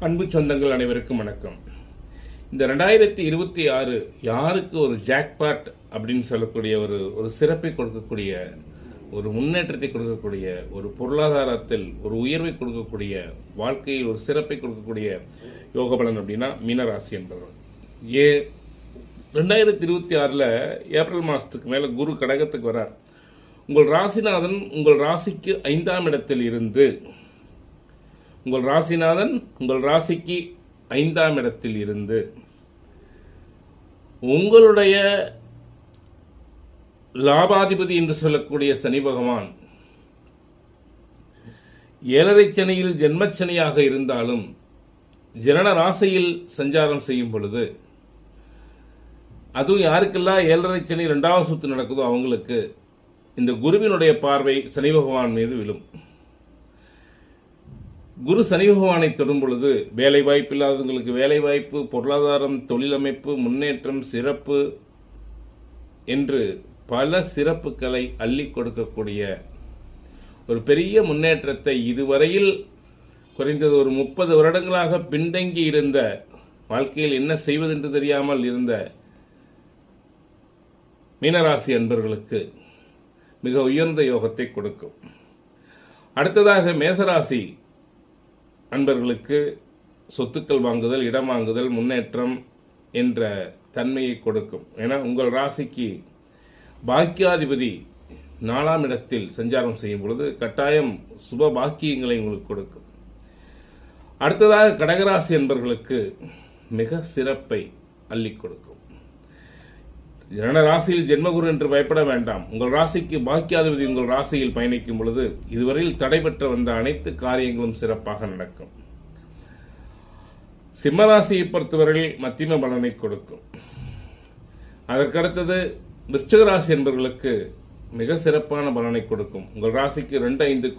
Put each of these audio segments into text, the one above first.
அன்பு சொந்தங்கள் அனைவருக்கும் வணக்கம். இந்த 2026 யாருக்கு ஒரு ஜாக்பாட் அப்படின்னு சொல்லக்கூடிய ஒரு சிறப்பை கொடுக்கக்கூடிய, ஒரு முன்னேற்றத்தை கொடுக்கக்கூடிய, ஒரு பொருளாதாரத்தில் ஒரு உயர்வை கொடுக்கக்கூடிய, வாழ்க்கையில் ஒரு சிறப்பை கொடுக்கக்கூடிய யோகபலன் அப்படின்னா மீனராசி என்பவர். 2026 ஏப்ரல் மாதத்துக்கு மேலே குரு கடகத்துக்கு வரார். உங்கள் ராசிநாதன் உங்கள் ராசிக்கு 5ஆம் இடத்தில் இருந்து உங்கள் ராசிநாதன் உங்கள் ராசிக்கு 5ஆம் இடத்தில் இருந்து உங்களுடைய லாபாதிபதி என்று சொல்லக்கூடிய சனி பகவான் 7.5 சனியில் ஜென்மச்சனியாக இருந்தாலும் ஜனன ராசியில் சஞ்சாரம் செய்யும் பொழுது, அதுவும் யாருக்கெல்லாம் 7.5 சனி 2வது சுத்து நடக்குதோ அவங்களுக்கு இந்த குருவினுடைய பார்வை சனி பகவான் மீது விழும். குரு சனி பகவானை தொடும் பொழுது வேலை வாய்ப்பு இல்லாதவங்களுக்கு வேலை வாய்ப்பு, பொருளாதாரம், தொழிலமைப்பு, முன்னேற்றம், சிறப்பு என்று பல சிறப்புகளை அள்ளி கொடுக்கக்கூடிய ஒரு பெரிய முன்னேற்றத்தை இதுவரையில் குறைந்தது ஒரு 30 வருடங்களாக பின்தங்கி இருந்த, வாழ்க்கையில் என்ன செய்வதென்று தெரியாமல் இருந்த மீனராசி அன்பர்களுக்கு மிக உயர்ந்த யோகத்தை கொடுக்கும். அடுத்ததாக மேசராசி அன்பர்களுக்கு சொத்துக்கள் வாங்குதல், இடம் வாங்குதல், முன்னேற்றம் என்ற தன்மையை கொடுக்கும். ஏன்னா உங்கள் ராசிக்கு பாக்கியாதிபதி 4ஆம் இடத்தில் சஞ்சாரம் செய்யும் பொழுது கட்டாயம் சுப பாக்கியங்களை உங்களுக்கு கொடுக்கும். அடுத்ததாக கடகராசி என்பவர்களுக்கு மிக சிறப்பை அள்ளி கொடுக்கும். ஜனன ராசியில் ஜென்மகுரு என்று பயப்பட வேண்டாம். உங்கள் ராசிக்கு பாக்கியாதிபதி உங்கள் ராசியில் பயணிக்கும் பொழுது இதுவரையில் தடைபெற்று வந்த அனைத்து காரியங்களும் சிறப்பாக நடக்கும். சிம்மராசியை பொறுத்தவரையில் மத்தியம பலனை கொடுக்கும். அதற்கடுத்தது விருச்சிக ராசி என்பவர்களுக்கு மிக சிறப்பான பலனை கொடுக்கும். உங்கள் ராசிக்கு 2-5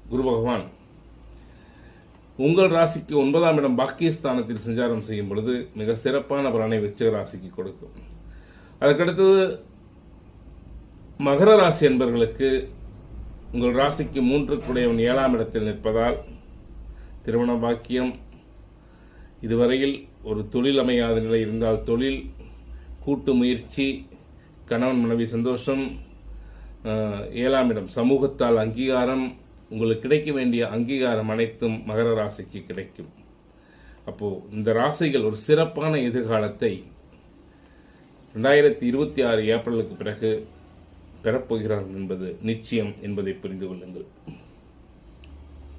குரு பகவான் உங்கள் ராசிக்கு 9ஆம் இடம் பாக்கியஸ்தானத்தில் சஞ்சாரம் செய்யும் பொழுது மிக சிறப்பான பலனை விருச்சிக ராசிக்கு கொடுக்கும். அதற்கடுத்தது மகர ராசி என்பவர்களுக்கு உங்கள் ராசிக்கு 3 7ஆம் இடத்தில் நிற்பதால் திருமண பாக்கியம், இதுவரையில் ஒரு தொழில் அமையாத நிலை இருந்தால் தொழில், கூட்டு முயற்சி, கணவன் மனைவி சந்தோஷம், 7ஆம் இடம் சமூகத்தால் அங்கீகாரம், உங்களுக்கு கிடைக்க வேண்டிய அங்கீகாரம் அனைத்தும் மகர ராசிக்கு கிடைக்கும். அப்போ இந்த ராசிகள் ஒரு சிறப்பான எதிர்காலத்தை 2026 ஏப்ரலுக்கு பிறகு பெறப்போகிறார்கள் என்பது நிச்சயம் என்பதை புரிந்து கொள்ளுங்கள்.